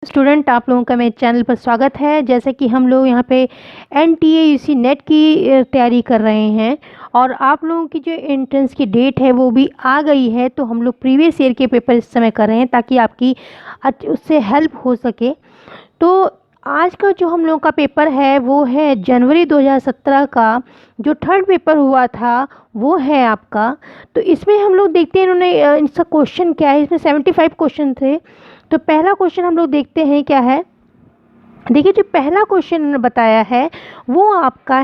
Student, आप लोगों का मेरे चैनल पर स्वागत है। जैसे कि हम लोग यहाँ पे NTA UC नेट की तैयारी कर रहे हैं और आप लोगों की जो एंट्रेंस की डेट है वो भी आ गई है, तो हम लोग प्रीवियस ईयर के पेपर इस समय कर रहे हैं ताकि आपकी उससे हेल्प हो सके। तो आज का जो हम लोगों का पेपर है वो है जनवरी 2017 का जो थर्ड पेपर हुआ था वो है आपका। तो इसमें हम लोग देखते हैं इन्होंने इसका क्वेश्चन क्या है। इसमें 75 क्वेश्चन थे। तो पहला क्वेश्चन हम लोग देखते हैं क्या है। देखिए, जो पहला क्वेश्चन बताया है वो आपका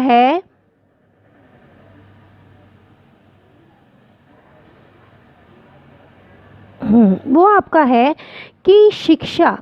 है कि शिक्षा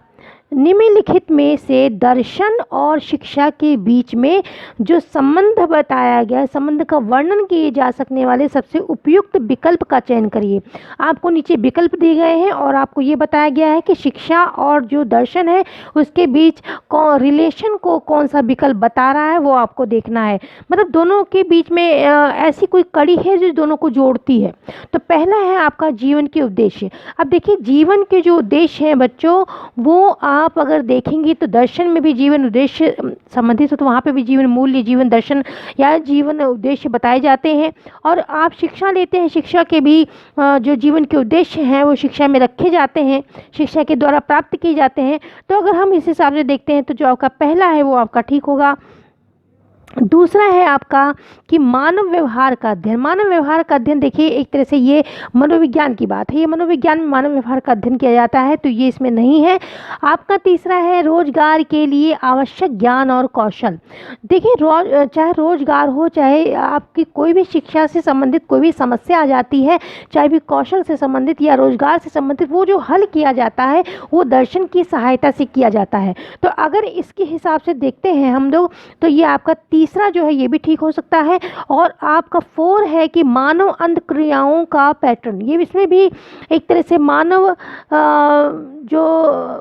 निम्नलिखित में से दर्शन और शिक्षा के बीच में जो संबंध बताया गया है, संबंध का वर्णन किए जा सकने वाले सबसे उपयुक्त विकल्प का चयन करिए। आपको नीचे विकल्प दिए गए हैं और आपको ये बताया गया है कि शिक्षा और जो दर्शन है उसके बीच रिलेशन को कौन सा विकल्प बता रहा है वो आपको देखना है। मतलब दोनों के बीच में ऐसी कोई कड़ी है जो दोनों को जोड़ती है। तो पहला है आपका जीवन के उद्देश्य। अब देखिए, जीवन के जो उद्देश्य हैं बच्चों, वो आप अगर देखेंगे तो दर्शन में भी जीवन उद्देश्य संबंधित हो, तो वहाँ पे भी जीवन मूल्य, जीवन दर्शन या जीवन उद्देश्य बताए जाते हैं। और आप शिक्षा लेते हैं, शिक्षा के भी जो जीवन के उद्देश्य हैं वो शिक्षा में रखे जाते हैं, शिक्षा के द्वारा प्राप्त किए जाते हैं। तो अगर हम इस हिसाब से देखते हैं तो जो आपका पहला है वो आपका ठीक होगा। दूसरा है आपका कि मानव व्यवहार का अध्ययन। मानव व्यवहार का अध्ययन, देखिए एक तरह से ये मनोविज्ञान की बात है, ये मनोविज्ञान में मानव व्यवहार का अध्ययन किया जाता है, तो ये इसमें नहीं है। आपका तीसरा है रोजगार के लिए आवश्यक ज्ञान और कौशल। देखिए, चाहे रोजगार हो, चाहे आपकी कोई भी शिक्षा से संबंधित कोई भी समस्या आ जाती है, चाहे भी कौशल से संबंधित या रोजगार से संबंधित, वो जो हल किया जाता है वो दर्शन की सहायता से किया जाता है। तो अगर इसके हिसाब से देखते हैं हम लोग तो ये आपका तीसरा जो है ये भी ठीक हो सकता है। और आपका 4 है कि मानव अंत क्रियाओं का पैटर्न। ये इसमें भी एक तरह से जो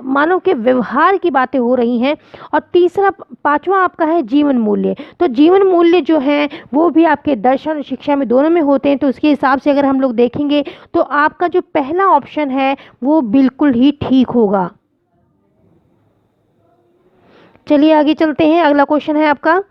मानव के व्यवहार की बातें हो रही हैं। और तीसरा, पांचवा आपका है जीवन मूल्य। तो जीवन मूल्य जो है वो भी आपके दर्शन और शिक्षा में दोनों में होते हैं। तो उसके हिसाब से अगर हम लोग देखेंगे तो आपका जो पहला ऑप्शन है वो बिल्कुल ही ठीक होगा। चलिए आगे चलते हैं। अगला क्वेश्चन है आपका,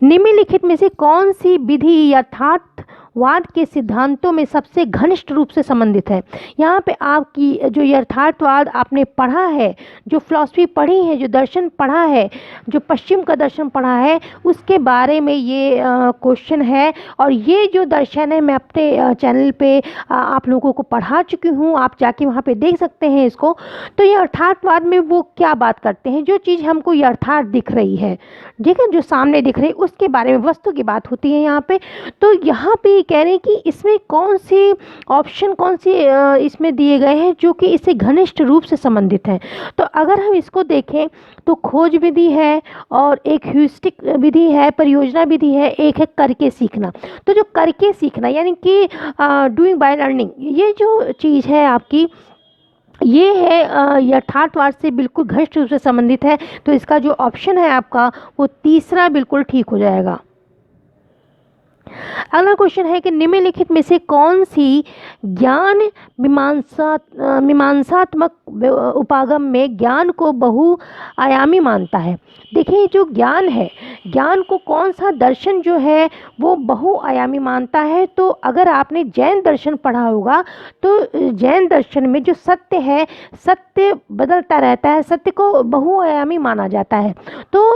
निम्नलिखित में से कौन सी विधि यथार्थवाद के सिद्धांतों में सबसे घनिष्ठ रूप से संबंधित है। यहाँ पे आपकी जो यथार्थवाद आपने पढ़ा है, जो फिलॉसफी पढ़ी है, जो दर्शन पढ़ा है, जो पश्चिम का दर्शन पढ़ा है, उसके बारे में ये क्वेश्चन है। और ये जो दर्शन है मैं अपने चैनल पे आप लोगों को पढ़ा चुकी हूँ, आप जाके वहाँ पे देख सकते हैं इसको। तो ये यथार्थवाद में वो क्या बात करते हैं, जो चीज़ हमको यथार्थ दिख रही है, ठीक है, जो सामने दिख रही है उसके बारे में, वस्तु की बात होती है यहाँ पे। तो यहाँ पे कह रहे हैं कि इसमें कौन सी ऑप्शन, कौन सी इसमें दिए गए हैं जो कि इससे घनिष्ठ रूप से संबंधित हैं। तो अगर हम इसको देखें तो खोज विधि है और एक ह्यूरिस्टिक विधि है, परियोजना विधि है, एक है करके सीखना। तो जो करके सीखना यानी कि डूइंग बाय लर्निंग, ये जो चीज़ है आपकी, ये है यथार्थवाद से बिल्कुल घनिष्ठ रूप से संबंधित है। तो इसका जो ऑप्शन है आपका वो तीसरा बिल्कुल ठीक हो जाएगा। अगला क्वेश्चन है कि निम्नलिखित में से कौन सी ज्ञान मीमांसात्मक उपागम में ज्ञान को बहुआयामी मानता है। देखिए, जो ज्ञान है, ज्ञान को कौन सा दर्शन जो है वो बहुआयामी मानता है। तो अगर आपने जैन दर्शन पढ़ा होगा तो जैन दर्शन में जो सत्य है, सत्य बदलता रहता है, सत्य को बहुआयामी माना जाता है। तो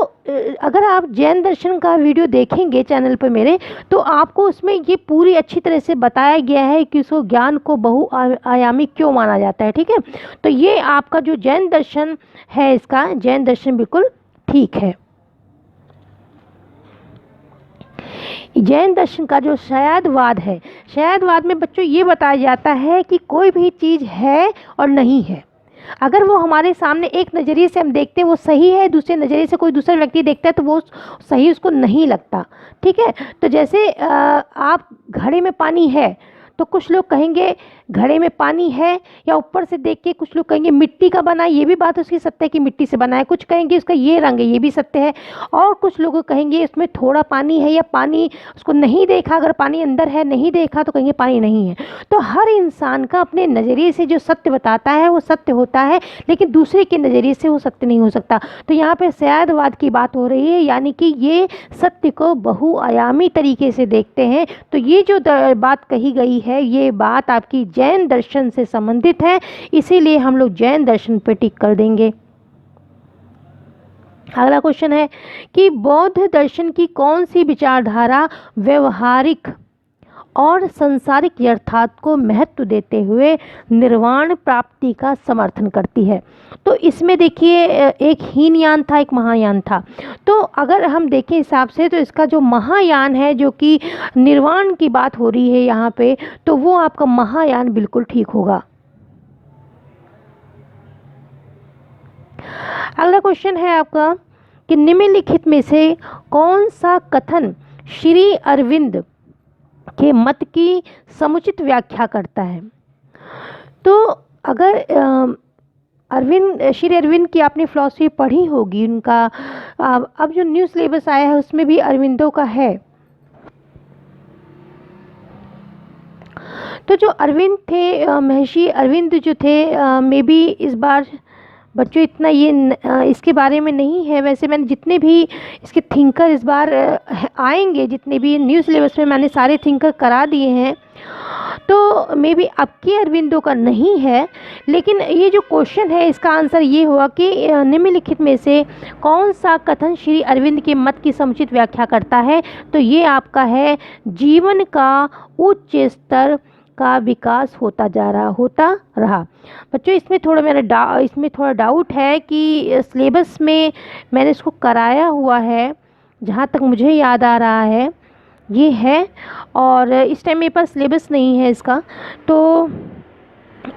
अगर आप जैन दर्शन का वीडियो देखेंगे चैनल पर मेरे, तो आपको उसमें ये पूरी अच्छी तरह से बताया गया है कि उसको ज्ञान को बहुआयामी क्यों माना जाता है, ठीक है। तो ये आपका जो जैन दर्शन है, इसका जैन दर्शन बिल्कुल ठीक है। जैन दर्शन का जो शयादवाद है, शयादवाद में बच्चों ये बताया जाता है कि कोई भी चीज़ है और नहीं है। अगर वो हमारे सामने एक नज़रिए से हम देखते हैं वो सही है, दूसरे नज़रिए से कोई दूसरा व्यक्ति देखता है तो वो सही उसको नहीं लगता, ठीक है। तो जैसे आप घड़े में पानी है तो कुछ लोग कहेंगे घड़े में पानी है, या ऊपर से देख के कुछ लोग कहेंगे मिट्टी का बना है, ये भी बात उसकी सत्य है कि मिट्टी से बना है। कुछ कहेंगे उसका ये रंग है, ये भी सत्य है। और कुछ लोग कहेंगे इसमें थोड़ा पानी है, या पानी उसको नहीं देखा, अगर पानी अंदर है नहीं देखा तो कहेंगे पानी नहीं है। तो हर इंसान का अपने नज़रिए से जो सत्य बताता है वो सत्य होता है, लेकिन दूसरे के नज़रिए से वो सत्य नहीं हो सकता। तो यहाँ पे सयादवाद की बात हो रही है, यानी कि ये सत्य को बहुआयामी तरीके से देखते हैं। तो ये जो बात कही गई है ये बात आपकी जैन दर्शन से संबंधित है, इसीलिए हम लोग जैन दर्शन पे टिक कर देंगे। अगला क्वेश्चन है कि बौद्ध दर्शन की कौन सी विचारधारा व्यवहारिक और संसारिक यथार्थ को महत्व देते हुए निर्वाण प्राप्ति का समर्थन करती है। तो इसमें देखिए एक हीनयान था, एक महायान था। तो अगर हम देखें हिसाब से तो इसका जो महायान है, जो कि निर्वाण की बात हो रही है यहाँ पे, तो वो आपका महायान बिल्कुल ठीक होगा। अगला क्वेश्चन है आपका कि निम्नलिखित में से कौन सा कथन श्री अरविंद के मत की समुचित व्याख्या करता है। तो अगर श्री अरविंद की आपने फिलॉसफी पढ़ी होगी, उनका अब जो न्यू सिलेबस आया है उसमें भी अरविंदों का है। तो जो अरविंद थे, महर्षि अरविंद जो थे, मे बी इस बार बच्चों इतना ये इसके बारे में नहीं है। वैसे मैंने जितने भी इसके थिंकर इस बार आएंगे, जितने भी न्यू सिलेबस में मैंने सारे थिंकर करा दिए हैं, तो मे बी आपके अरविंदों का नहीं है। लेकिन ये जो क्वेश्चन है इसका आंसर ये हुआ कि निम्नलिखित में से कौन सा कथन श्री अरविंद के मत की समुचित व्याख्या करता है। तो ये आपका है जीवन का उच्च स्तर का विकास होता रहा। बच्चों इसमें थोड़ा डाउट है कि सिलेबस में मैंने इसको कराया हुआ है, जहाँ तक मुझे याद आ रहा है ये है, और इस टाइम मेरे पास सिलेबस नहीं है इसका। तो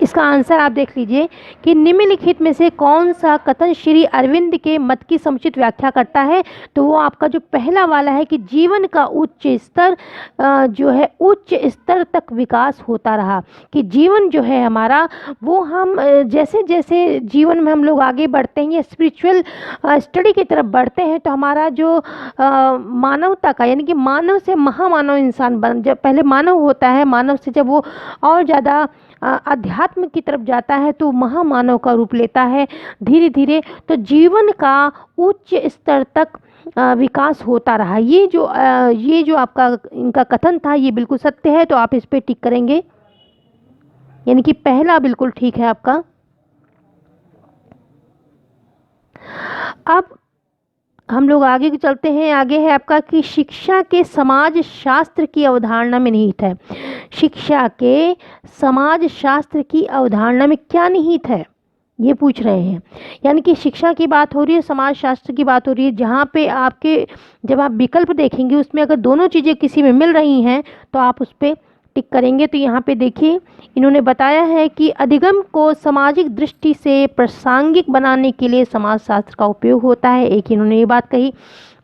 इसका आंसर आप देख लीजिए कि निम्नलिखित में से कौन सा कथन श्री अरविंद के मत की समुचित व्याख्या करता है। तो वो आपका जो पहला वाला है कि जीवन का उच्च स्तर जो है उच्च स्तर तक विकास होता रहा, कि जीवन जो है हमारा वो हम जैसे जैसे जीवन में हम लोग आगे बढ़ते हैं या स्पिरिचुअल स्टडी की तरफ बढ़ते हैं, तो हमारा जो मानवता का, यानी कि मानव से महामानव इंसान जब पहले मानव होता है, मानव से जब वो और ज़्यादा अध्यात्म की तरफ जाता है तो महामानव का रूप लेता है धीरे धीरे। तो जीवन का उच्च स्तर तक विकास होता रहा। ये जो आपका इनका कथन था ये बिल्कुल सत्य है, तो आप इस पे टिक करेंगे, यानी कि पहला बिल्कुल ठीक है आपका। अब हम लोग आगे चलते हैं। आगे है आपका कि शिक्षा के समाज शास्त्र की अवधारणा में निहित है। शिक्षा के समाज शास्त्र की अवधारणा में क्या निहित है ये पूछ रहे हैं। यानी कि शिक्षा की बात हो रही है, समाज शास्त्र की बात हो रही है, जहाँ पे आपके जब आप विकल्प देखेंगे उसमें अगर दोनों चीज़ें किसी में मिल रही हैं तो आप उस पर टिक करेंगे। तो यहाँ पे देखिए इन्होंने बताया है कि अधिगम को सामाजिक दृष्टि से प्रासंगिक बनाने के लिए समाज शास्त्र का उपयोग होता है, एक इन्होंने ये बात कही।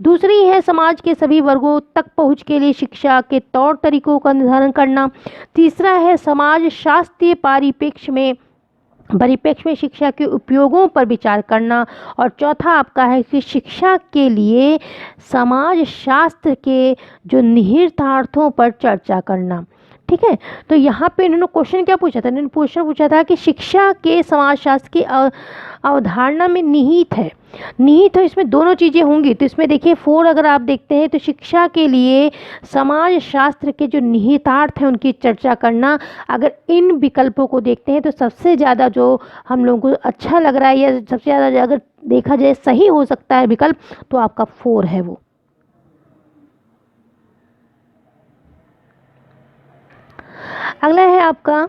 दूसरी है समाज के सभी वर्गों तक पहुँच के लिए शिक्षा के तौर तरीकों का निर्धारण करना। तीसरा है समाज शास्त्रीय परिप्रेक्ष्य में शिक्षा के उपयोगों पर विचार करना। और चौथा आपका है कि शिक्षा के लिए समाज शास्त्र के जो निहितार्थों पर चर्चा करना। ठीक है, तो यहाँ पे इन्होंने क्वेश्चन क्या पूछा था, इन्होंने पूछा था कि शिक्षा के समाजशास्त्र की अवधारणा में निहित है। निहित तो इसमें दोनों चीज़ें होंगी। तो इसमें देखिए 4 अगर आप देखते हैं तो शिक्षा के लिए समाज शास्त्र के जो निहितार्थ हैं उनकी चर्चा करना। अगर इन विकल्पों को देखते हैं तो सबसे ज़्यादा जो हम लोगों को अच्छा लग रहा है या सबसे ज़्यादा अगर देखा जाए सही हो सकता है विकल्प, तो आपका 4 है वो। अगला है आपका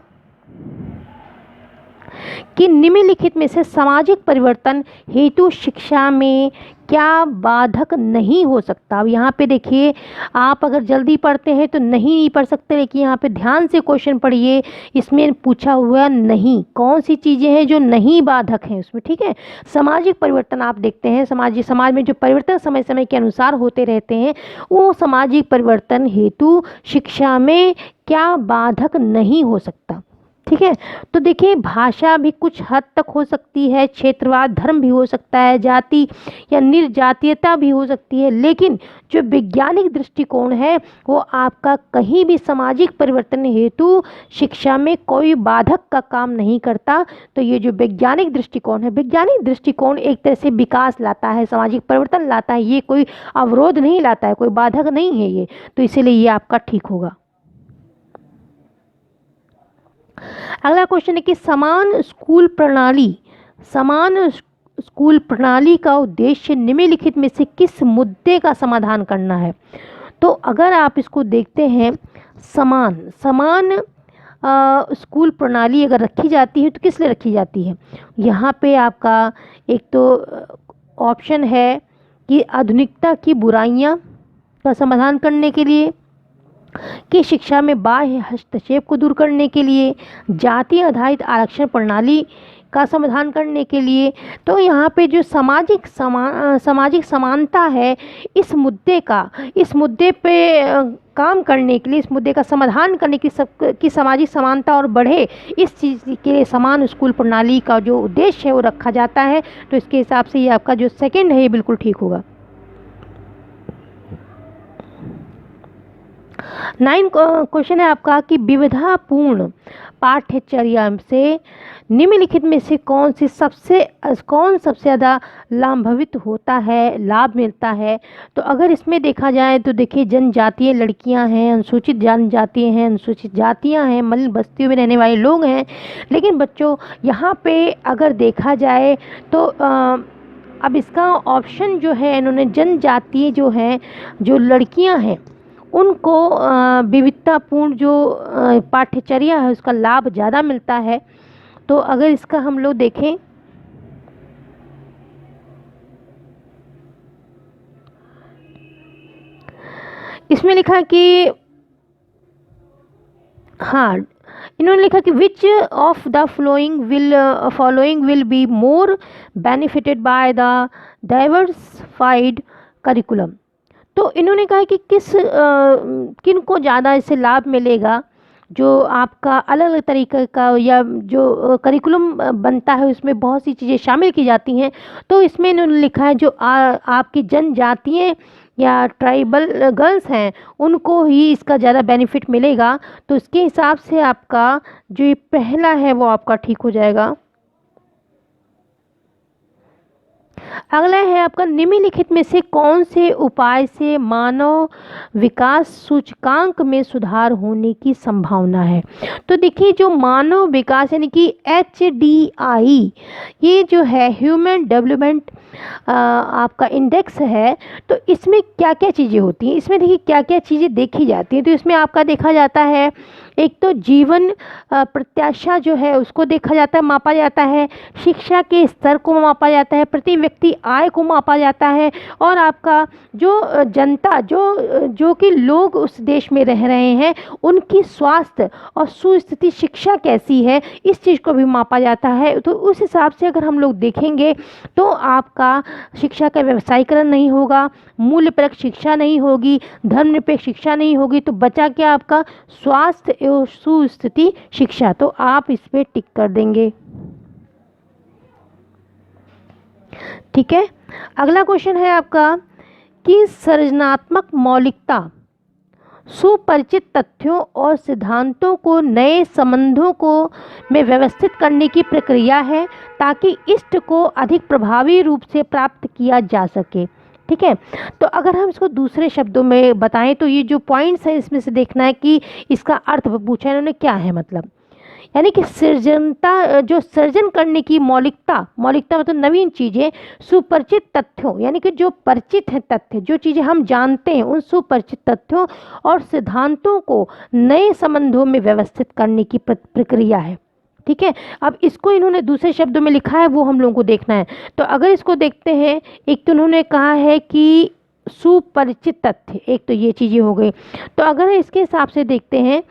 कि निम्नलिखित में से सामाजिक परिवर्तन हेतु शिक्षा में क्या बाधक नहीं हो सकता। अब यहाँ पे देखिए, आप अगर जल्दी पढ़ते हैं तो नहीं पढ़ सकते, लेकिन यहाँ पे ध्यान से क्वेश्चन पढ़िए। इसमें पूछा हुआ नहीं, कौन सी चीज़ें हैं जो नहीं बाधक हैं उसमें, ठीक है। सामाजिक परिवर्तन आप देखते हैं, समाज में जो परिवर्तन समय समय के अनुसार होते रहते हैं, वो सामाजिक परिवर्तन हेतु शिक्षा में क्या बाधक नहीं हो सकता, ठीक है। तो देखिए, भाषा भी कुछ हद तक हो सकती है, क्षेत्रवाद, धर्म भी हो सकता है, जाति या निर्जातीयता भी हो सकती है, लेकिन जो वैज्ञानिक दृष्टिकोण है वो आपका कहीं भी सामाजिक परिवर्तन हेतु शिक्षा में कोई बाधक का काम नहीं करता। तो ये जो वैज्ञानिक दृष्टिकोण है, वैज्ञानिक दृष्टिकोण एक तरह से विकास लाता है, सामाजिक परिवर्तन लाता है, ये कोई अवरोध नहीं लाता है, कोई बाधक नहीं है ये, तो इसीलिए ये आपका ठीक होगा। अगला क्वेश्चन है कि समान स्कूल प्रणाली का उद्देश्य निम्नलिखित में से किस मुद्दे का समाधान करना है। तो अगर आप इसको देखते हैं, समान स्कूल प्रणाली अगर रखी जाती है तो किस लिए रखी जाती है। यहाँ पे आपका एक तो ऑप्शन है कि आधुनिकता की बुराइयाँ का समाधान करने के लिए, कि शिक्षा में बाह्य हस्तक्षेप को दूर करने के लिए, जाति आधारित आरक्षण प्रणाली का समाधान करने के लिए। तो यहाँ पे जो सामाजिक समानता है, इस मुद्दे पे काम करने के लिए, इस मुद्दे का समाधान करने की सबकी सामाजिक समानता और बढ़े, इस चीज़ के लिए समान स्कूल प्रणाली का जो उद्देश्य है वो रखा जाता है। तो इसके हिसाब से ये आपका जो सेकंड है ये बिल्कुल ठीक होगा। 9 क्वेश्चन है आपका कि विविधतापूर्ण पाठ्यचर्या से निम्नलिखित में से कौन सबसे ज़्यादा लाभान्वित होता है, लाभ मिलता है। तो अगर इसमें देखा जाए तो देखिए, जनजातीय लड़कियां हैं, अनुसूचित जनजातीय हैं, अनुसूचित जातियां हैं, मलिन बस्तियों में रहने वाले लोग हैं। लेकिन बच्चों यहाँ पे अगर देखा जाए तो अब इसका ऑप्शन जो है, इन्होंने जनजातीय जो हैं, जो लड़कियां हैं, उनको विविधतापूर्ण जो पाठ्यचर्या है उसका लाभ ज़्यादा मिलता है। तो अगर इसका हम लोग देखें, इसमें लिखा कि हाँ, इन्होंने लिखा कि which of the following will be more benefited by the diversified curriculum. तो इन्होंने कहा कि किन को ज़्यादा इससे लाभ मिलेगा, जो आपका अलग अलग तरीके का या जो करिकुलम बनता है उसमें बहुत सी चीज़ें शामिल की जाती हैं। तो इसमें इन्होंने लिखा है जो आपकी जनजातीय या ट्राइबल गर्ल्स हैं उनको ही इसका ज़्यादा बेनिफिट मिलेगा। तो इसके हिसाब से आपका जो ये पहला है वो आपका ठीक हो जाएगा। अगला है आपका निम्नलिखित में से कौन से उपाय से मानव विकास सूचकांक में सुधार होने की संभावना है। तो देखिए, जो मानव विकास यानी कि HDI, ये जो है ह्यूमन डेवलपमेंट आपका इंडेक्स है, तो इसमें क्या क्या चीज़ें होती हैं, इसमें देखिए क्या क्या चीज़ें देखी जाती हैं। तो इसमें आपका देखा जाता है, एक तो जीवन प्रत्याशा जो है उसको देखा जाता है, मापा जाता है, शिक्षा के स्तर को मापा जाता है, प्रति व्यक्ति आय को मापा जाता है, और आपका जो जनता जो कि लोग उस देश में रह रहे हैं उनकी स्वास्थ्य और सुस्थिति शिक्षा कैसी है, इस चीज़ को भी मापा जाता है। तो उस हिसाब से अगर हम लोग देखेंगे तो आपका शिक्षा का व्यवसायीकरण नहीं होगा, मूल्यपरक शिक्षा नहीं होगी, धर्मनिरपेक्ष शिक्षा नहीं होगी, तो बचा क्या आपका स्वास्थ्य एवं सुस्थिति शिक्षा। तो आप इस पे टिक कर देंगे, ठीक है। अगला क्वेश्चन है आपका कि सृजनात्मक मौलिकता सुपरिचित तथ्यों और सिद्धांतों को नए संबंधों को में व्यवस्थित करने की प्रक्रिया है ताकि इष्ट को अधिक प्रभावी रूप से प्राप्त किया जा सके, ठीक है। तो अगर हम इसको दूसरे शब्दों में बताएं तो ये जो पॉइंट्स हैं इसमें से देखना है कि इसका अर्थ पूछा है इन्होंने क्या है, मतलब यानी कि जो सृजन करने की मौलिकता मतलब नवीन चीज़ें, सुपरिचित तथ्यों यानी कि जो परिचित हैं तथ्य, जो चीज़ें हम जानते हैं उन सुपरिचित तथ्यों और सिद्धांतों को नए संबंधों में व्यवस्थित करने की प्रक्रिया है, ठीक है। अब इसको इन्होंने दूसरे शब्दों में लिखा है, वो हम लोगों को देखना है। तो अगर इसको देखते हैं, एक तो उन्होंने कहा है कि सुपरिचित तथ्य, एक तो ये चीज़ें हो गई। तो अगर इसके हिसाब से देखते हैं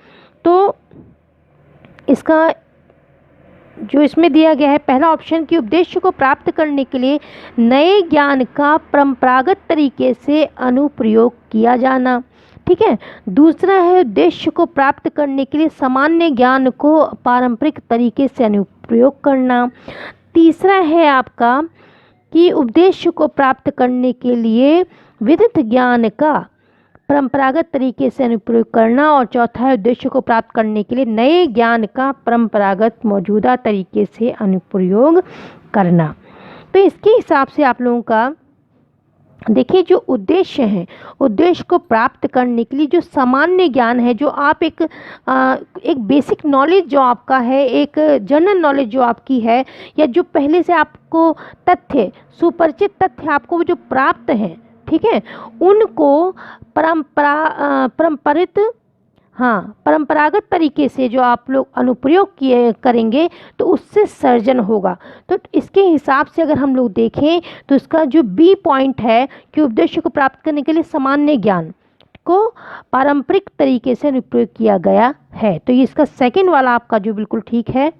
तो इसका जो इसमें दिया गया है पहला ऑप्शन कि उद्देश्य को प्राप्त करने के लिए नए ज्ञान का परंपरागत तरीके से अनुप्रयोग किया जाना, ठीक है। दूसरा है उद्देश्य को प्राप्त करने के लिए सामान्य ज्ञान को पारंपरिक तरीके से अनुप्रयोग करना। तीसरा है आपका कि उद्देश्य को प्राप्त करने के लिए विदित ज्ञान का परंपरागत तरीके से अनुप्रयोग करना। और चौथा है उद्देश्य को प्राप्त करने के लिए नए ज्ञान का परंपरागत मौजूदा तरीके से अनुप्रयोग करना। तो इसके हिसाब से आप लोगों का देखिए, जो उद्देश्य है, उद्देश्य को प्राप्त करने के लिए जो सामान्य ज्ञान है, जो आप एक बेसिक नॉलेज जो आपका है, एक जनरल नॉलेज जो आपकी है, या जो पहले से आपको तथ्य, सुपरिचित तथ्य आपको जो प्राप्त हैं, ठीक है, उनको परंपरागत तरीके से जो आप लोग अनुप्रयोग किए करेंगे तो उससे सर्जन होगा। तो इसके हिसाब से अगर हम लोग देखें तो इसका जो बी पॉइंट है कि उद्देश्य को प्राप्त करने के लिए सामान्य ज्ञान को पारंपरिक तरीके से अनुप्रयोग किया गया है, तो ये इसका सेकंड वाला आपका जो बिल्कुल ठीक है।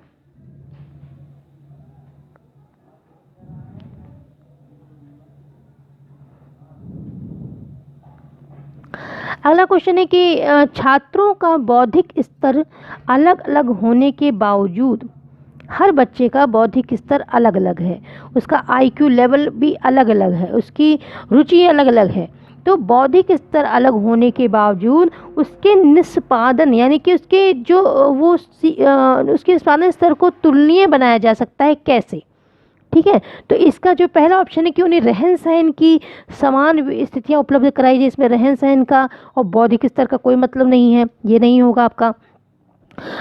अगला क्वेश्चन है कि छात्रों का बौद्धिक स्तर अलग अलग होने के बावजूद हर बच्चे का बौद्धिक स्तर अलग अलग है, उसका आईक्यू लेवल भी अलग अलग है, उसकी रुचि अलग अलग है। तो बौद्धिक स्तर अलग होने के बावजूद उसके निष्पादन यानी कि उसके जो उसके निष्पादन स्तर को तुलनीय बनाया जा सकता है, कैसे, ठीक है। तो इसका जो पहला ऑप्शन है कि उन्हें रहन सहन की समान स्थितियां उपलब्ध कराई जाए, इसमें रहन सहन का और बौद्धिक स्तर का कोई मतलब नहीं है, ये नहीं होगा आपका।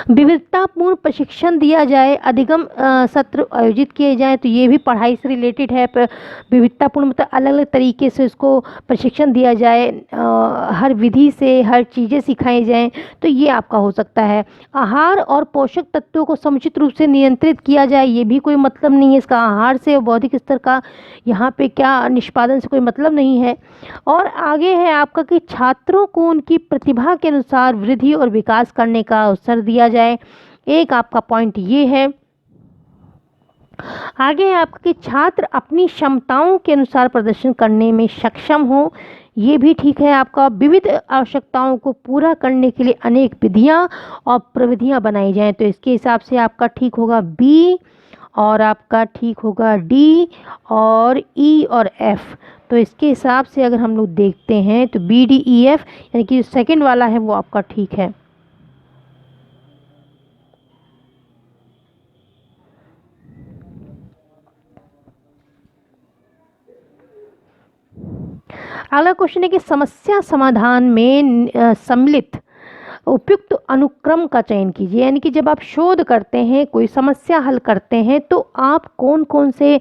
विविधतापूर्ण प्रशिक्षण दिया जाए, अधिगम सत्र आयोजित किए जाएं, तो ये भी पढ़ाई से रिलेटेड है। विविधतापूर्ण मतलब अलग अलग तरीके से उसको प्रशिक्षण दिया जाए, हर विधि से हर चीज़ें सिखाई जाएं, तो ये आपका हो सकता है। आहार और पोषक तत्वों को समुचित रूप से नियंत्रित किया जाए, ये भी कोई मतलब नहीं है इसका, आहार से और बौद्धिक स्तर का यहाँ पे क्या निष्पादन से कोई मतलब नहीं है। और आगे है आपका कि छात्रों को उनकी प्रतिभा के अनुसार वृद्धि और विकास करने का अवसर दिया जाए, एक आपका पॉइंट ये है। आगे है आपका कि छात्र अपनी क्षमताओं के अनुसार प्रदर्शन करने में सक्षम हो, ये भी ठीक है आपका। विविध आवश्यकताओं को पूरा करने के लिए अनेक विधियां और प्रविधियां बनाई जाएं, तो इसके हिसाब से आपका ठीक होगा बी, और आपका ठीक होगा डी और ई और एफ। तो इसके हिसाब से अगर हम लोग देखते हैं तो बी डी ई एफ यानी कि सेकंड वाला है वो आपका ठीक है। अगला क्वेश्चन है कि समस्या समाधान में सम्मिलित उपयुक्त अनुक्रम का चयन कीजिए, यानी कि जब आप शोध करते हैं, कोई समस्या हल करते हैं, तो आप कौन कौन से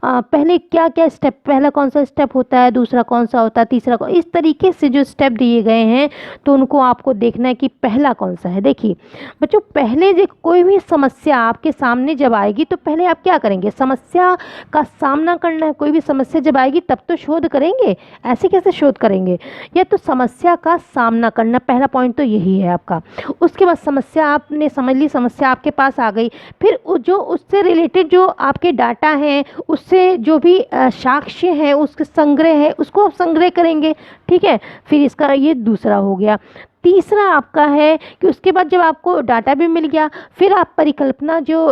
पहले क्या क्या स्टेप, पहला कौन सा स्टेप होता है, दूसरा कौन सा होता है, तीसरा कौन, इस तरीके से जो स्टेप दिए गए हैं तो उनको आपको देखना है कि पहला कौन सा है। देखिए बच्चों, पहले जो कोई भी समस्या आपके सामने जब आएगी तो पहले आप क्या करेंगे, समस्या का सामना करना है। कोई भी समस्या जब आएगी तब तो शोध करेंगे, ऐसे कैसे शोध करेंगे, या तो समस्या का सामना करना, पहला पॉइंट तो यही है आपका। उसके बाद समस्या आपने समझ ली, समस्या आपके पास आ गई, फिर जो उससे रिलेटेड जो आपके डाटा हैं, उससे जो भी साक्ष्य हैं, उसके संग्रह है, उसको आप संग्रह करेंगे, ठीक है। फिर इसका ये दूसरा हो गया। तीसरा आपका है कि उसके बाद जब आपको डाटा भी मिल गया, फिर आप परिकल्पना जो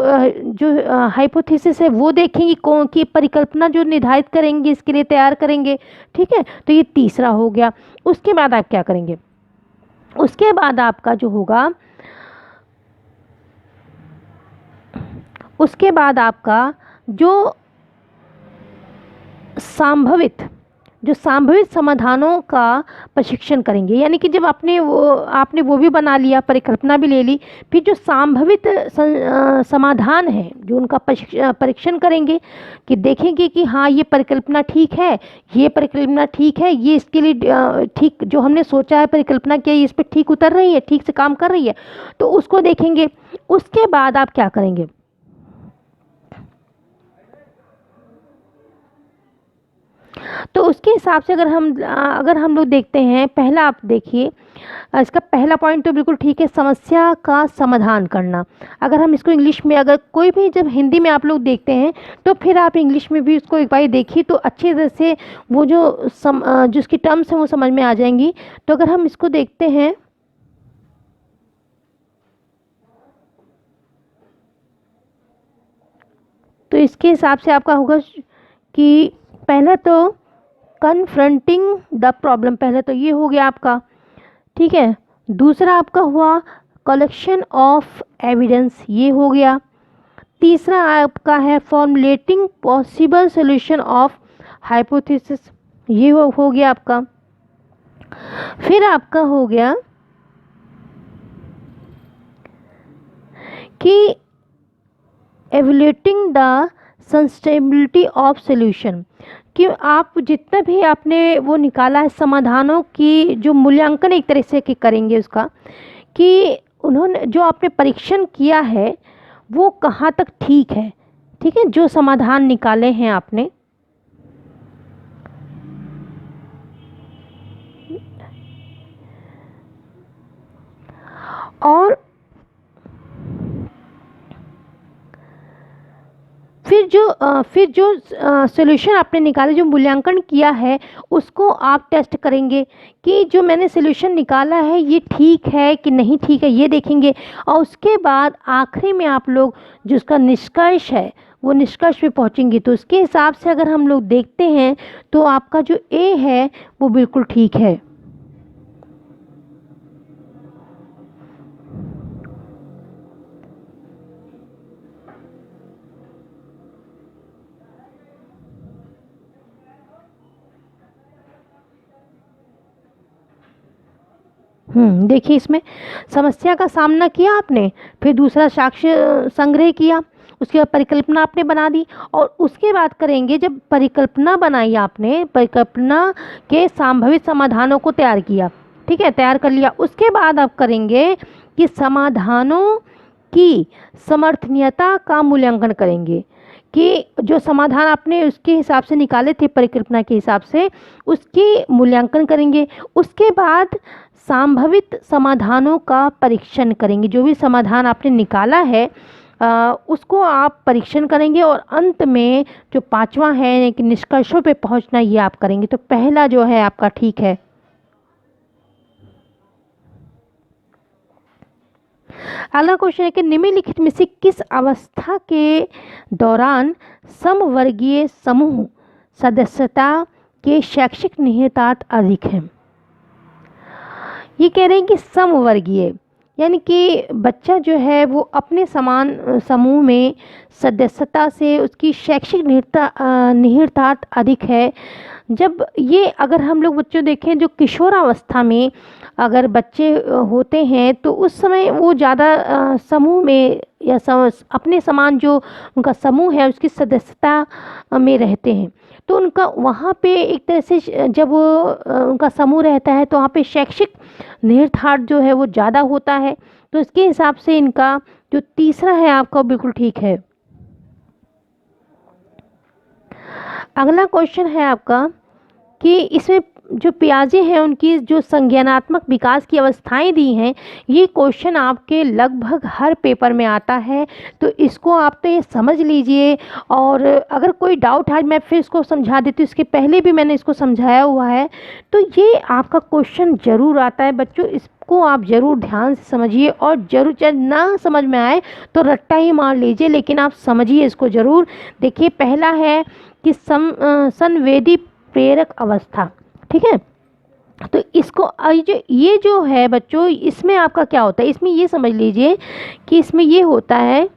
हाइपोथेसिस है वो देखेंगे, कौन की परिकल्पना जो निर्धारित करेंगे, इसके लिए तैयार करेंगे, ठीक है। तो ये तीसरा हो गया। उसके बाद आप क्या करेंगे, उसके बाद आपका जो होगा, उसके बाद आपका जो संभावित जो संभावित समाधानों का प्रशिक्षण करेंगे। यानी कि जब आपने वो भी बना लिया, परिकल्पना भी ले ली, फिर जो संभावित समाधान है जो उनका परीक्षण करेंगे कि देखेंगे कि हाँ ये परिकल्पना ठीक है, ये परिकल्पना ठीक है, ये इसके लिए ठीक जो हमने सोचा है परिकल्पना किया ये इस पर ठीक उतर रही है, ठीक से काम कर रही है, तो उसको देखेंगे। उसके बाद आप क्या करेंगे, तो उसके हिसाब से अगर हम लोग देखते हैं, पहला आप देखिए, इसका पहला पॉइंट तो बिल्कुल ठीक है, समस्या का समाधान करना। अगर हम इसको इंग्लिश में, अगर कोई भी जब हिंदी में आप लोग देखते हैं तो फिर आप इंग्लिश में भी उसको एक बार देखिए तो अच्छे तरह से वो जो उसकी टर्म्स हैं वो समझ में आ जाएंगी। तो अगर हम इसको देखते हैं तो इसके हिसाब से आपका होगा कि पहला तो कन्फ्रंटिंग द प्रॉब्लम, पहले तो ये हो गया आपका, ठीक है। दूसरा आपका हुआ कलेक्शन ऑफ एविडेंस, ये हो गया। तीसरा आपका है formulating possible solution of hypothesis, ये हो गया आपका। फिर आपका हो गया कि evaluating the sustainability of solution, कि आप जितना भी आपने वो निकाला है समाधानों की जो मूल्यांकन एक तरह से कि करेंगे उसका, कि उन्होंने जो आपने परीक्षण किया है वो कहाँ तक ठीक है, ठीक है, जो समाधान निकाले हैं आपने। और फिर जो सॉल्यूशन आपने निकाले, जो मूल्यांकन किया है, उसको आप टेस्ट करेंगे कि जो मैंने सॉल्यूशन निकाला है ये ठीक है कि नहीं ठीक है, ये देखेंगे। और उसके बाद आखिरी में आप लोग जो उसका निष्कर्ष है वो निष्कर्ष पे पहुंचेंगे। तो उसके हिसाब से अगर हम लोग देखते हैं तो आपका जो ए है वो बिल्कुल ठीक है। देखिए इसमें समस्या का सामना किया आपने, फिर दूसरा साक्ष्य संग्रह किया, उसके बाद परिकल्पना आपने बना दी, और उसके बाद करेंगे जब परिकल्पना बनाई आपने, परिकल्पना के संभावित समाधानों को तैयार किया, ठीक है, तैयार कर लिया। उसके बाद आप करेंगे कि समाधानों की समर्थनीयता का मूल्यांकन करेंगे, कि जो समाधान आपने उसके हिसाब से निकाले थे परिकल्पना के हिसाब से उसके मूल्यांकन करेंगे। उसके बाद संभावित समाधानों का परीक्षण करेंगे, जो भी समाधान आपने निकाला है उसको आप परीक्षण करेंगे, और अंत में जो पांचवा है कि निष्कर्षों पे पहुंचना, ये आप करेंगे। तो पहला जो है आपका ठीक है। अगला क्वेश्चन है कि निम्नलिखित में से किस अवस्था के दौरान समवर्गीय समूह सदस्यता के शैक्षिक निहितार्थ अधिक हैं। ये कह रहे हैं कि समवर्गीय यानी कि बच्चा जो है वो अपने समान समूह में सदस्यता से उसकी शैक्षिक निहितार्थ अधिक है। जब ये अगर हम लोग बच्चों देखें जो किशोरावस्था में अगर बच्चे होते हैं तो उस समय वो ज़्यादा समूह में या अपने समान जो उनका समूह है उसकी सदस्यता में रहते हैं। तो उनका वहाँ पे एक तरह से जब वो उनका समूह रहता है तो वहाँ पे शैक्षिक निहितार्थ जो है वो ज़्यादा होता है। तो इसके हिसाब से इनका जो तीसरा है आपका बिल्कुल ठीक है। अगला क्वेश्चन है आपका कि इसमें जो पियाजे हैं उनकी जो संज्ञानात्मक विकास की अवस्थाएं दी हैं, ये क्वेश्चन आपके लगभग हर पेपर में आता है। तो इसको आप तो ये समझ लीजिए, और अगर कोई डाउट है मैं फिर इसको समझा देती हूँ, इसके पहले भी मैंने इसको समझाया हुआ है। तो ये आपका क्वेश्चन ज़रूर आता है बच्चों, इसको आप ज़रूर ध्यान से समझिए, और ज़रूर चाहे ना समझ में आए तो रट्टा ही मार लीजिए, लेकिन आप समझिए इसको ज़रूर। देखिए पहला है कि संवेदी प्रेरक अवस्था, ठीक है। तो इसको ये जो है बच्चों, इसमें आपका क्या होता है, इसमें ये समझ लीजिए कि इसमें ये होता है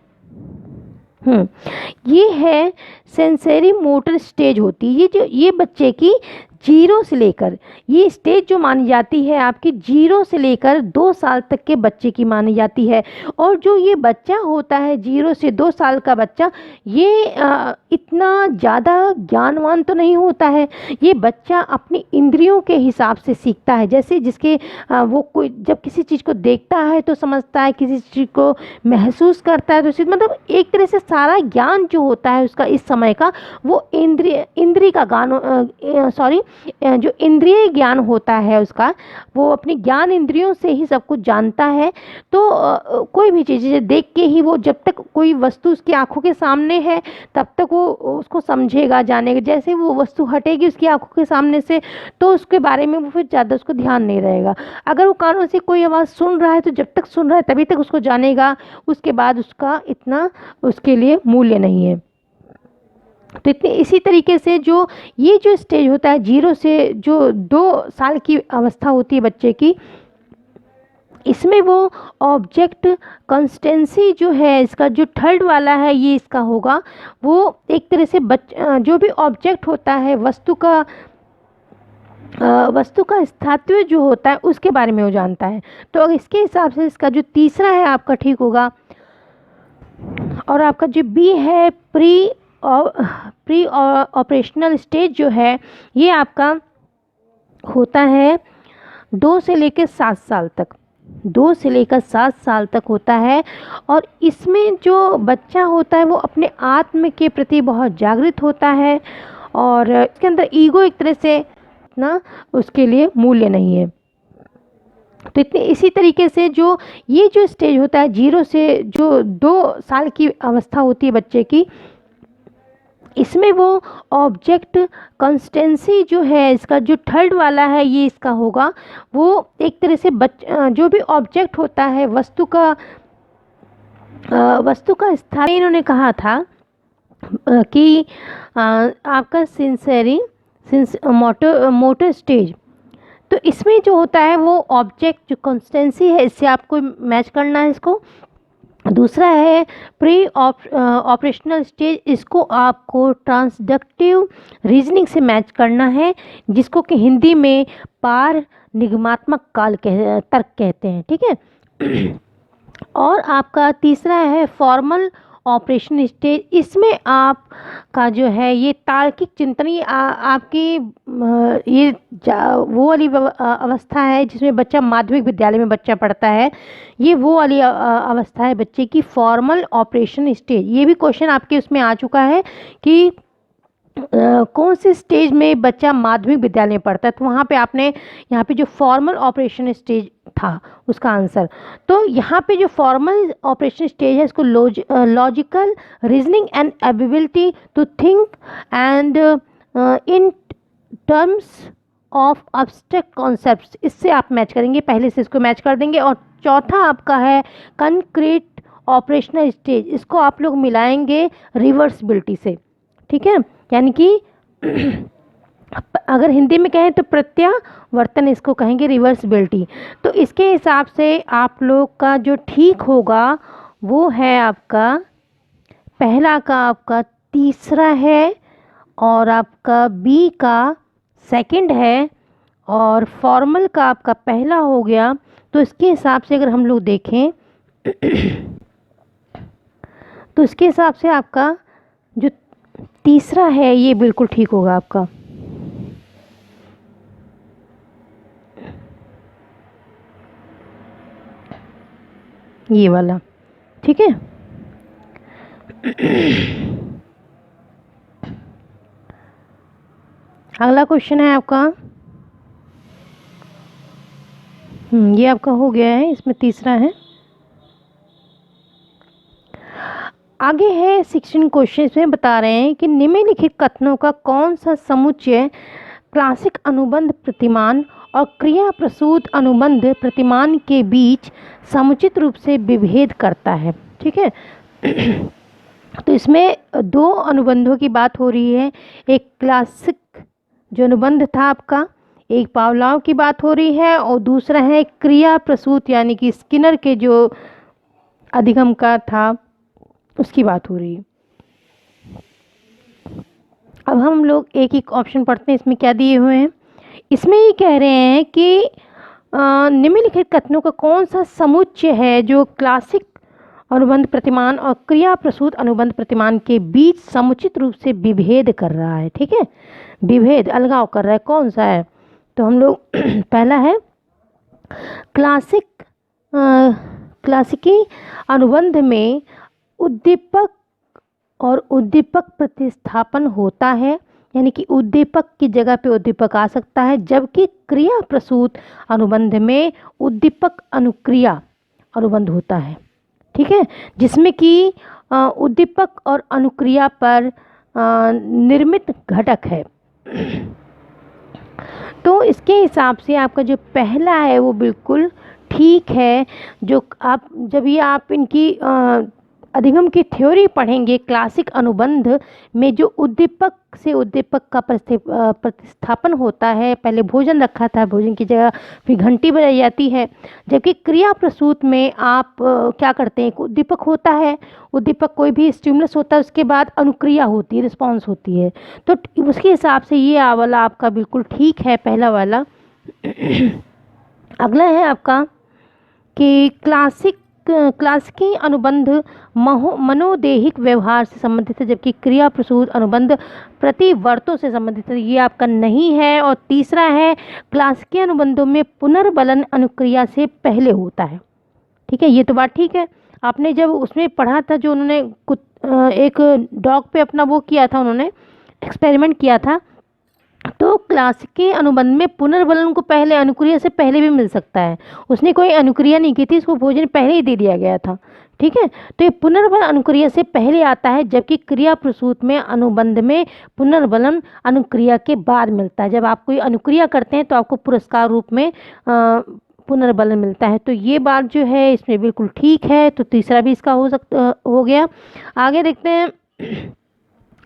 ये है सेंसरी मोटर स्टेज होती है, ये बच्चे की जीरो से लेकर, ये स्टेज जो मानी जाती है आपकी जीरो से लेकर 2 साल तक के बच्चे की मानी जाती है। और जो ये बच्चा होता है 0 से 2 साल का बच्चा, ये इतना ज़्यादा ज्ञानवान तो नहीं होता है। ये बच्चा अपनी इंद्रियों के हिसाब से सीखता है। जैसे जिसके वो कोई जब किसी चीज़ को देखता है तो समझता है, किसी चीज़ को महसूस करता है तो मतलब एक तरह से सारा ज्ञान जो होता है उसका इस समय का, वो इंद्रिय का जो इंद्रिय ज्ञान होता है उसका, वो अपनी ज्ञान इंद्रियों से ही सब कुछ जानता है। तो कोई भी चीज़ देख के ही वो, जब तक कोई वस्तु उसकी आंखों के सामने है तब तक वो उसको समझेगा, जानेगा। जैसे वो वस्तु हटेगी उसकी आंखों के सामने से तो उसके बारे में वो फिर ज़्यादा उसको ध्यान नहीं रहेगा। अगर वो कानों से कोई आवाज़ सुन रहा है तो जब तक सुन रहा है तभी तक उसको जानेगा, उसके बाद उसका इतना उसके लिए मूल्य नहीं है। तो इतने इसी तरीके से जो ये जो स्टेज होता है 0 से जो 2 साल की अवस्था होती है बच्चे की, इसमें वो ऑब्जेक्ट कंसिस्टेंसी जो है इसका जो थर्ड वाला है ये इसका होगा। वो एक तरह से जो भी ऑब्जेक्ट होता है वस्तु का स्थायित्व जो होता है उसके बारे में वो जानता है। तो अगर इसके हिसाब से इसका जो तीसरा है आपका ठीक होगा। और आपका जो बी है प्री ऑपरेशनल स्टेज जो है ये आपका होता है 2 से लेकर 7 साल तक, 2 से लेकर 7 साल तक होता है। और इसमें जो बच्चा होता है वो अपने आत्म के प्रति बहुत जागृत होता है और इसके अंदर ईगो एक तरह से इतना उसके लिए मूल्य नहीं है। तो इतने इसी तरीके से जो ये जो स्टेज होता है 0 से जो 2 साल की अवस्था होती है बच्चे की, इसमें वो ऑब्जेक्ट कंसिस्टेंसी जो है इसका जो थर्ड वाला है ये इसका होगा। वो एक तरह से जो भी ऑब्जेक्ट होता है वस्तु का स्थान, इन्होंने कहा था कि आपका मोटर स्टेज, तो इसमें जो होता है वो ऑब्जेक्ट जो कंसिस्टेंसी है इससे आपको मैच करना है इसको। दूसरा है प्री ऑपरेशनल स्टेज, इसको आपको ट्रांसडक्टिव रीजनिंग से मैच करना है, जिसको कि हिंदी में पार निगमात्मक तर्क कहते हैं, ठीक है। और आपका तीसरा है फॉर्मल ऑपरेशन स्टेज, इसमें आपका जो है ये तार्किक चिंतन, ये आपकी वो वाली अवस्था है जिसमें बच्चा माध्यमिक विद्यालय में बच्चा पढ़ता है, ये वो वाली अवस्था है बच्चे की फॉर्मल ऑपरेशन स्टेज। ये भी क्वेश्चन आपके उसमें आ चुका है कि कौन से स्टेज में बच्चा माध्यमिक विद्यालय में पढ़ता है, तो वहाँ पे आपने यहाँ पे जो फॉर्मल ऑपरेशन स्टेज था उसका आंसर। तो यहाँ पे जो फॉर्मल ऑपरेशन स्टेज है इसको logical reasoning and ability to think and in terms of abstract concepts, इससे आप मैच करेंगे, पहले से इसको मैच कर देंगे। और चौथा आपका है कंक्रीट ऑपरेशनल स्टेज, इसको आप लोग मिलाएंगे रिवर्सिबिलिटी से, ठीक है। यानी कि अगर हिंदी में कहें तो प्रत्यावर्तन, इसको कहेंगे रिवर्सिबिलिटी। तो इसके हिसाब से आप लोग का जो ठीक होगा वो है आपका पहला का आपका तीसरा है, और आपका बी का सेकंड है, और फॉर्मल का आपका पहला हो गया। तो इसके हिसाब से अगर हम लोग देखें तो इसके हिसाब से आपका जो तीसरा है ये बिल्कुल ठीक होगा आपका। ये वाला, ठीक है। अगला क्वेश्चन है आपका, ये आपका हो गया है, इसमें तीसरा है। आगे है 16 क्वेश्चन, इसमें बता रहे हैं कि निम्नलिखित कथनों का कौन सा समुच्चय क्लासिक अनुबंध प्रतिमान और क्रिया प्रसूत अनुबंध प्रतिमान के बीच समुचित रूप से विभेद करता है, ठीक है। तो इसमें 2 अनुबंधों की बात हो रही है, एक क्लासिक जो अनुबंध था आपका, एक पावलोव की बात हो रही है, और दूसरा है क्रिया प्रसूत यानी कि स्किनर के जो अधिगम का था उसकी बात हो रही है। अब हम लोग एक एक ऑप्शन पढ़ते हैं, इसमें क्या दिए हुए हैं। इसमें ये कह रहे हैं कि निम्नलिखित कथनों का कौन सा समुच्चय है जो क्लासिक अनुबंध प्रतिमान और क्रिया प्रसूत अनुबंध प्रतिमान के बीच समुचित रूप से विभेद कर रहा है। ठीक है, विभेद अलगाव कर रहा है, कौन सा है। तो हम लोग पहला है क्लासिकी अनुबंध में उद्दीपक और उद्दीपक प्रतिस्थापन होता है, यानी कि उद्दीपक की जगह पे उद्दीपक आ सकता है, जबकि क्रिया प्रसूत अनुबंध में उद्दीपक अनुक्रिया अनुबंध होता है। ठीक है, जिसमें कि उद्दीपक और अनुक्रिया पर निर्मित घटक है। तो इसके हिसाब से आपका जो पहला है वो बिल्कुल ठीक है। जो आप जब ये आप इनकी अधिगम की थ्योरी पढ़ेंगे, क्लासिक अनुबंध में जो उद्दीपक से उद्दीपक का प्रतिस्थापन होता है, पहले भोजन रखा था, भोजन की जगह फिर घंटी बजाई जाती है, जबकि क्रिया प्रसूत में आप क्या करते हैं, एक उद्दीपक होता है, उद्दीपक कोई भी स्टिमुलस होता है, उसके बाद अनुक्रिया होती है, रिस्पॉन्स होती है। तो उसके हिसाब से ये वाला आपका बिल्कुल ठीक है, पहला वाला। अगला है आपका कि क्लासिकी अनुबंध मनोदेहिक व्यवहार से संबंधित है, जबकि क्रिया प्रसूत अनुबंध प्रतिवर्तों से संबंधित है, ये आपका नहीं है। और तीसरा है क्लासिकी अनुबंधों में पुनर्बलन अनुक्रिया से पहले होता है। ठीक है, ये तो बात ठीक है। आपने जब उसमें पढ़ा था, जो उन्होंने एक डॉग पे अपना वो किया था, उन्होंने एक्सपेरिमेंट किया था, तो क्लासिकी अनुबंध में पुनर्बलन को पहले अनुक्रिया से पहले भी मिल सकता है। उसने कोई अनुक्रिया नहीं की थी, इसको भोजन पहले ही दे दिया गया था। ठीक है, तो ये पुनर्बलन अनुक्रिया से पहले आता है, जबकि क्रिया प्रसूत में अनुबंध में पुनर्बलन अनुक्रिया के बाद मिलता है। जब आप कोई अनुक्रिया करते हैं तो आपको पुरस्कार रूप में पुनर्बलन मिलता है। तो ये बात जो है इसमें बिल्कुल ठीक है। तो तीसरा भी इसका हो गया। आगे देखते हैं,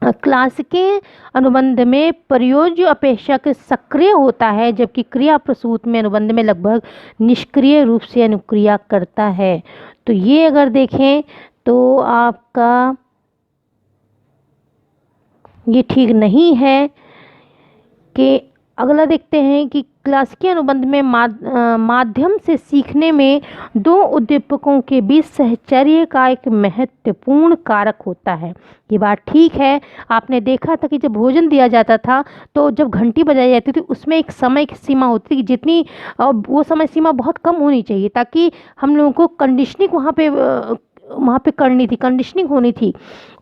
क्लासिकी अनुबंध में प्रयोज्य अपेक्षक सक्रिय होता है, जबकि क्रिया प्रसूत में अनुबंध में लगभग निष्क्रिय रूप से अनुक्रिया करता है। तो ये अगर देखें तो आपका ये ठीक नहीं है। कि अगला देखते हैं कि क्लासिकी अनुबंध में माध्यम से सीखने में दो उद्दीपकों के बीच सहचर्य का एक महत्वपूर्ण कारक होता है। ये बात ठीक है। आपने देखा था कि जब भोजन दिया जाता था तो जब घंटी बजाई जाती थी उसमें एक समय की सीमा होती थी कि जितनी वो समय सीमा बहुत कम होनी चाहिए, ताकि हम लोगों को कंडीशनिंग वहाँ पे करनी थी, कंडीशनिंग होनी थी।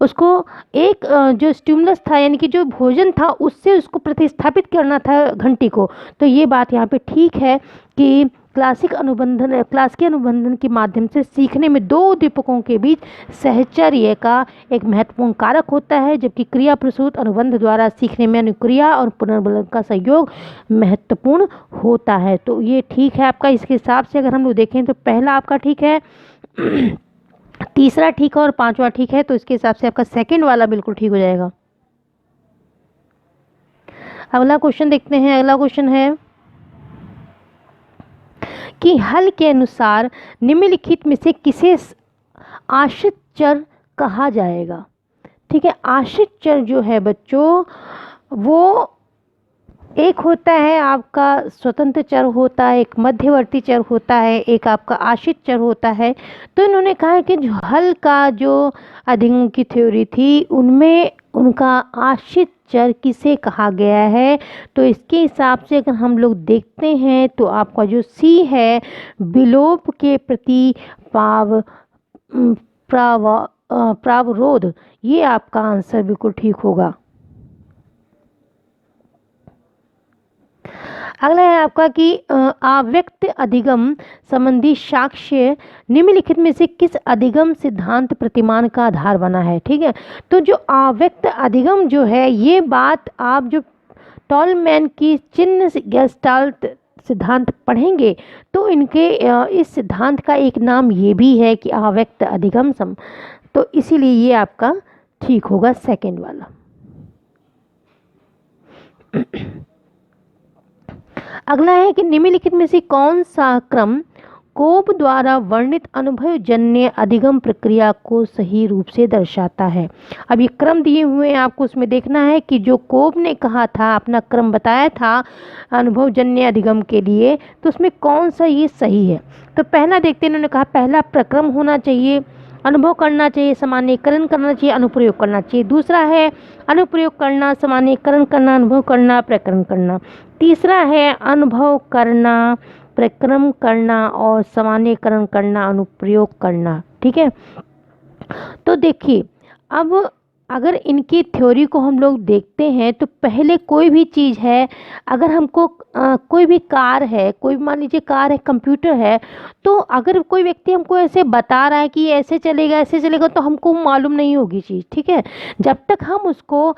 उसको एक जो स्टिमुलस था, यानी कि जो भोजन था, उससे उसको प्रतिस्थापित करना था घंटी को। तो ये बात यहाँ पे ठीक है कि क्लासिकी अनुबंधन के माध्यम से सीखने में दो उद्दीपकों के बीच सहचर्य का एक महत्वपूर्ण कारक होता है, जबकि क्रिया प्रसूत अनुबंध द्वारा सीखने में अनुक्रिया और पुनर्बलन का सहयोग महत्वपूर्ण होता है। तो ये ठीक है आपका। इसके हिसाब से अगर हम लोग देखें तो पहला आपका ठीक है, तीसरा ठीक है और पांचवा ठीक है। तो इसके हिसाब से आपका सेकंड वाला बिल्कुल ठीक हो जाएगा। अगला क्वेश्चन देखते हैं। अगला क्वेश्चन है कि हल के अनुसार निम्नलिखित में से किसे आश्रित चर कहा जाएगा। ठीक है, आश्रित चर जो है बच्चों, वो एक होता है आपका स्वतंत्र चर होता है, एक मध्यवर्ती चर होता है, एक आपका आश्रित चर होता है। तो इन्होंने कहा है कि जो हल का जो अधिगम की थ्योरी थी उनमें उनका आश्रित चर किसे कहा गया है। तो इसके हिसाब से अगर हम लोग देखते हैं तो आपका जो सी है, विलोप के प्रति प्रावरोध, ये आपका आंसर बिल्कुल ठीक होगा। अगला है आपका कि अव्यक्त अधिगम संबंधी साक्ष्य निम्नलिखित में से किस अधिगम सिद्धांत प्रतिमान का आधार बना है। ठीक है, तो जो अव्यक्त अधिगम जो है, ये बात आप जो टॉलमैन की चिन्ह गेस्टाल्ट सिद्धांत पढ़ेंगे तो इनके इस सिद्धांत का एक नाम ये भी है कि अव्यक्त अधिगम तो इसीलिए ये आपका ठीक होगा, सेकंड वाला। अगला है कि निम्नलिखित में से कौन सा क्रम कोब द्वारा वर्णित अनुभवजन्य अधिगम प्रक्रिया को सही रूप से दर्शाता है। अब ये क्रम दिए हुए हैं आपको, उसमें देखना है कि जो कोब ने कहा था, अपना क्रम बताया था अनुभवजन्य अधिगम के लिए, तो उसमें कौन सा ये सही है। तो पहला देखते हैं, इन्होंने कहा पहला प्रक्रम होना चाहिए, अनुभव करना चाहिए, सामान्यीकरण करना चाहिए, अनुप्रयोग करना चाहिए। दूसरा है अनुप्रयोग करना, सामान्यीकरण करना, अनुभव करना, प्रक्रम करना। तीसरा है अनुभव करना, प्रक्रम करना और सामान्यीकरण करना, अनुप्रयोग करना। ठीक है, तो देखिए अब अगर इनकी थ्योरी को हम लोग देखते हैं तो पहले कोई भी चीज़ है, अगर हमको कोई भी कार है, कोई मान लीजिए कार है, कंप्यूटर है, तो अगर कोई व्यक्ति हमको ऐसे बता रहा है कि ऐसे चलेगा ऐसे चलेगा, तो हमको मालूम नहीं होगी चीज़। ठीक है, जब तक हम उसको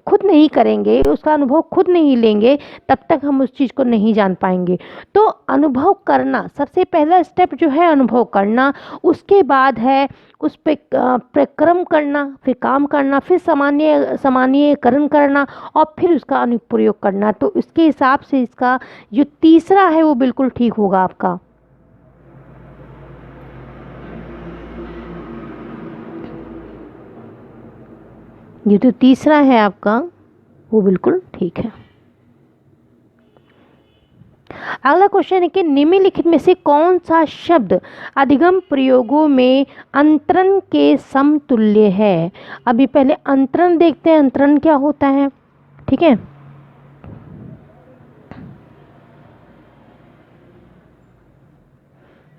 खुद नहीं करेंगे, उसका अनुभव खुद नहीं लेंगे, तब तक हम उस चीज़ को नहीं जान पाएंगे। तो अनुभव करना सबसे पहला स्टेप जो है, अनुभव करना। उसके बाद है उस पे प्रक्रम करना, फिर काम करना, फिर सामान्यीकरण करना और फिर उसका अनुप्रयोग करना। तो इसके हिसाब से इसका जो तीसरा है वो बिल्कुल ठीक होगा आपका। ये जो तीसरा है आपका वो बिल्कुल ठीक है। अगला क्वेश्चन है कि निम्नलिखित में से कौन सा शब्द अधिगम प्रयोगों में अंतरण के समतुल्य है। अभी पहले अंतरण देखते हैं, अंतरण क्या होता है। ठीक है,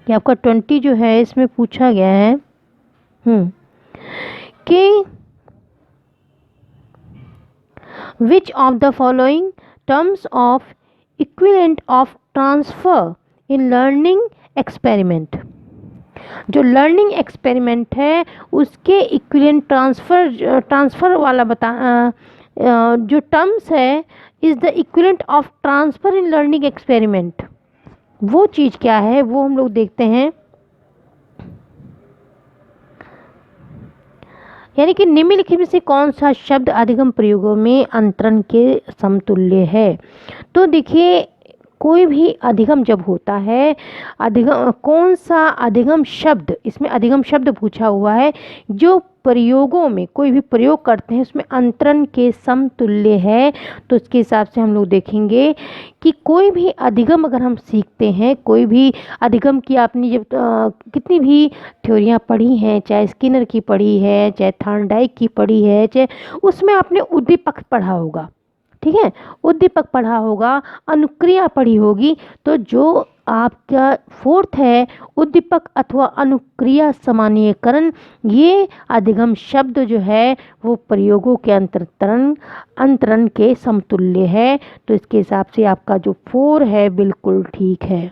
ये आपका 20 जो है इसमें पूछा गया है कि which of the following terms of equivalent of transfer in learning experiment। जो लर्निंग एक्सपेरिमेंट है उसके इक्विवेलेंट ट्रांसफ़र वाला जो टर्म्स है is the equivalent of transfer in learning experiment, वो चीज़ क्या है वो हम लोग देखते हैं। यानी कि निम्नलिखित में से कौन सा शब्द अधिगम प्रयोगों में अंतरण के समतुल्य है। तो देखिए कोई भी अधिगम जब होता है, अधिगम कौन सा अधिगम शब्द, इसमें अधिगम शब्द पूछा हुआ है, जो प्रयोगों में कोई भी प्रयोग करते हैं उसमें अंतरण के समतुल्य है। तो उसके हिसाब से हम लोग देखेंगे कि कोई भी अधिगम अगर हम सीखते हैं, कोई भी अधिगम की आपने जब कितनी भी थ्योरियाँ पढ़ी हैं, चाहे स्किनर की पढ़ी है, चाहे थॉर्नडाइक की पढ़ी है, चाहे उसमें आपने उद्दीपक पढ़ा होगा। ठीक है, उद्दीपक पढ़ा होगा, अनुक्रिया पढ़ी होगी। तो जो आपका फोर्थ है उद्दीपक अथवा अनुक्रिया सामान्यीकरण, ये अधिगम शब्द जो है वो प्रयोगों के अंतरण के समतुल्य है। तो इसके हिसाब से आपका जो 4 है बिल्कुल ठीक है।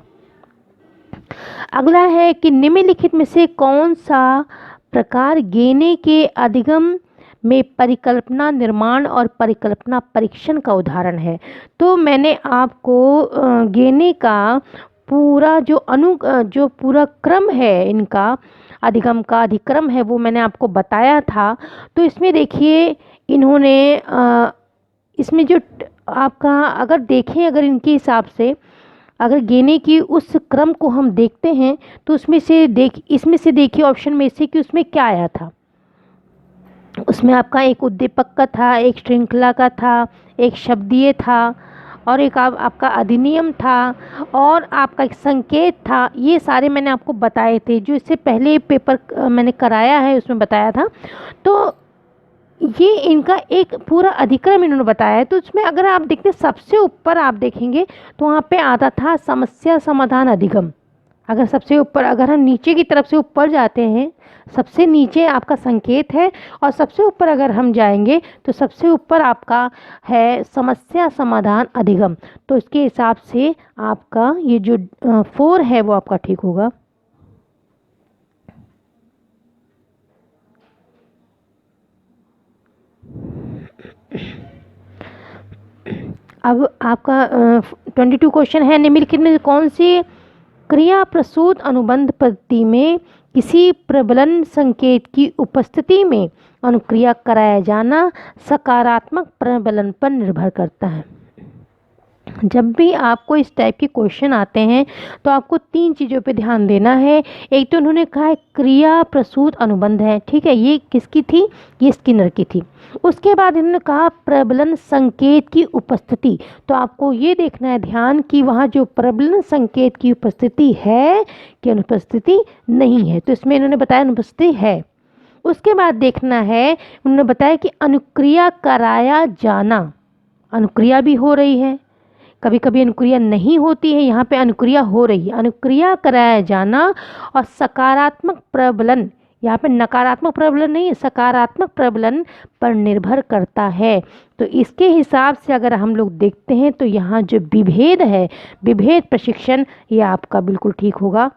अगला है कि निम्नलिखित में से कौन सा प्रकार गेने के अधिगम में परिकल्पना निर्माण और परिकल्पना परीक्षण का उदाहरण है। तो मैंने आपको गेने का पूरा जो पूरा क्रम है, इनका अधिगम का अधिक्रम है, वो मैंने आपको बताया था। तो इसमें देखिए इन्होंने इसमें जो आपका अगर देखें, अगर इनके हिसाब से अगर गेने की उस क्रम को हम देखते हैं तो इसमें से देखिए ऑप्शन में से कि उसमें क्या आया था। उसमें आपका एक उद्दीपक का था, एक श्रृंखला का था, एक शब्दीय था और एक आपका अधिनियम था और आपका एक संकेत था। ये सारे मैंने आपको बताए थे, जो इससे पहले पेपर मैंने कराया है उसमें बताया था। तो ये इनका एक पूरा अधिक्रम इन्होंने बताया है। तो उसमें अगर आप देखते सबसे ऊपर आप देखेंगे तो वहाँ पे आता था समस्या समाधान अधिगम। अगर सबसे ऊपर, अगर हम नीचे की तरफ से ऊपर जाते हैं, सबसे नीचे आपका संकेत है और सबसे ऊपर अगर हम जाएंगे तो सबसे ऊपर आपका है समस्या समाधान अधिगम। तो इसके हिसाब से आपका ये जो 4 है वो आपका ठीक होगा। अब आपका 22 क्वेश्चन है, निम्नलिखित में कौन सी क्रिया प्रसूत अनुबंध पद्धति में किसी प्रबलन संकेत की उपस्थिति में अनुक्रिया कराया जाना सकारात्मक प्रबलन पर निर्भर करता है। जब भी आपको इस टाइप के क्वेश्चन आते हैं तो आपको 3 चीज़ों पे ध्यान देना है। एक तो उन्होंने कहा है क्रिया प्रसूत अनुबंध है, ठीक है, ये किसकी थी, ये स्किनर की थी। उसके बाद इन्होंने कहा प्रबलन संकेत की उपस्थिति, तो आपको ये देखना है ध्यान कि वहाँ जो प्रबलन संकेत की उपस्थिति है कि अनुपस्थिति नहीं है, तो इसमें इन्होंने बताया अनुपस्थिति है। उसके बाद देखना है, उन्होंने बताया कि अनुक्रिया कराया जाना, अनुक्रिया भी हो रही है, कभी कभी अनुक्रिया नहीं होती है, यहाँ पे अनुक्रिया हो रही है, अनुक्रिया कराया जाना। और सकारात्मक प्रबलन, यहाँ पे नकारात्मक प्रबलन नहीं, सकारात्मक प्रबलन पर निर्भर करता है। तो इसके हिसाब से अगर हम लोग देखते हैं तो यहाँ जो विभेद है, विभेद प्रशिक्षण, ये आपका बिल्कुल ठीक होगा।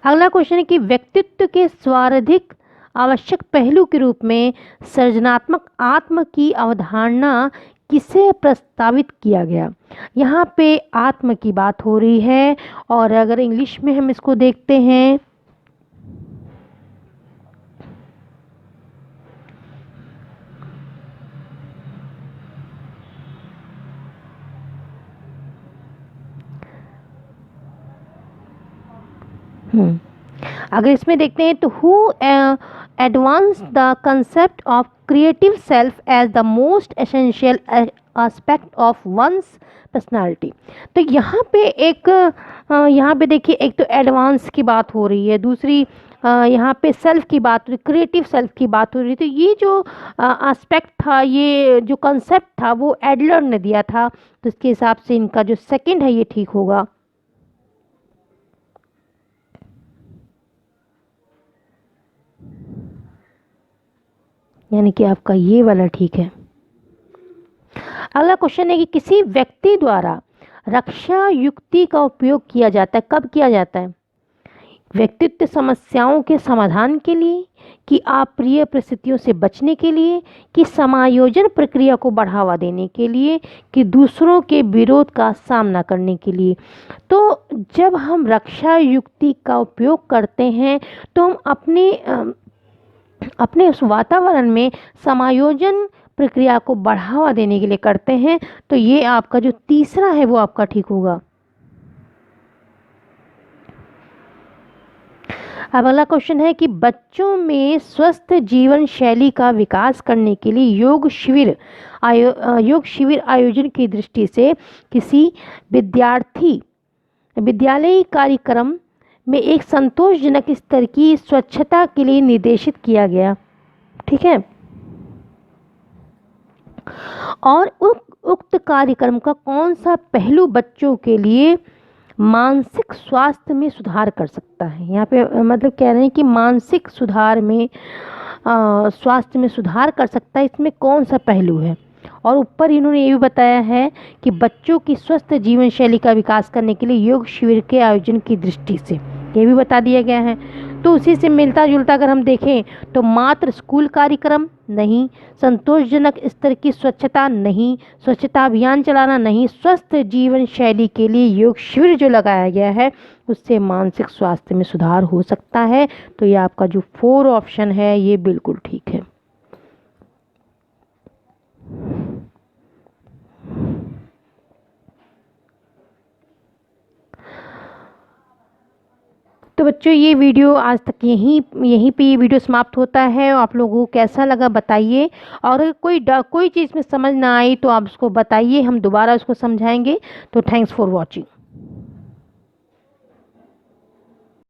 अगला क्वेश्चन है कि व्यक्तित्व के स्वार्थिक आवश्यक पहलू के रूप में सृजनात्मक आत्म की अवधारणा किसे प्रस्तावित किया गया। यहाँ पे आत्म की बात हो रही है, और अगर इंग्लिश में हम इसको देखते हैं अगर इसमें देखते हैं तो who advance the concept of creative self as the most essential aspect of one's personality. तो यहाँ पे एक यहाँ पे देखिए, एक तो एडवांस की बात हो रही है, दूसरी यहाँ पे सेल्फ की बात हो रही, क्रिएटिव सेल्फ की बात हो रही। तो ये जो एस्पेक्ट था, ये जो कंसेप्ट था, वो एडलर ने दिया था, तो इसके हिसाब से इनका जो सेकंड है ये ठीक होगा। यानी कि आपका ये वाला ठीक है। अगला क्वेश्चन है कि किसी व्यक्ति द्वारा रक्षा युक्ति का उपयोग किया जाता है, कब किया जाता है, व्यक्तित्व समस्याओं के समाधान के लिए, कि अप्रिय परिस्थितियों से बचने के लिए, कि समायोजन प्रक्रिया को बढ़ावा देने के लिए, कि दूसरों के विरोध का सामना करने के लिए। तो जब हम रक्षा युक्ति का उपयोग करते हैं तो हम अपने उस वातावरण में समायोजन प्रक्रिया को बढ़ावा देने के लिए करते हैं। तो ये आपका जो तीसरा है वो आपका ठीक होगा। अब अगला क्वेश्चन है कि बच्चों में स्वस्थ जीवन शैली का विकास करने के लिए योग शिविर आयोजन की दृष्टि से किसी विद्यालयी कार्यक्रम में एक संतोषजनक स्तर की स्वच्छता के लिए निर्देशित किया गया, ठीक है। और उक्त कार्यक्रम का कौन सा पहलू बच्चों के लिए मानसिक स्वास्थ्य में सुधार कर सकता है। यहाँ पे मतलब कह रहे हैं कि मानसिक सुधार में स्वास्थ्य में सुधार कर सकता है, इसमें कौन सा पहलू है। और ऊपर इन्होंने ये भी बताया है कि बच्चों की स्वस्थ जीवन शैली का विकास करने के लिए योग शिविर के आयोजन की दृष्टि से ये भी बता दिया गया है। तो उसी से मिलता जुलता अगर हम देखें तो मात्र स्कूल कार्यक्रम नहीं, संतोषजनक स्तर की स्वच्छता नहीं, स्वच्छता अभियान चलाना नहीं, स्वस्थ जीवन शैली के लिए योग शिविर जो लगाया गया है उससे मानसिक स्वास्थ्य में सुधार हो सकता है। तो ये आपका जो 4 ऑप्शन है ये बिल्कुल ठीक है। तो बच्चों ये वीडियो आज तक यहीं पे ये वीडियो समाप्त होता है। आप लोगों को कैसा लगा बताइए, और अगर कोई चीज़ में समझ ना आई तो आप उसको बताइए, हम दोबारा उसको समझाएंगे। तो थैंक्स फॉर वॉचिंग।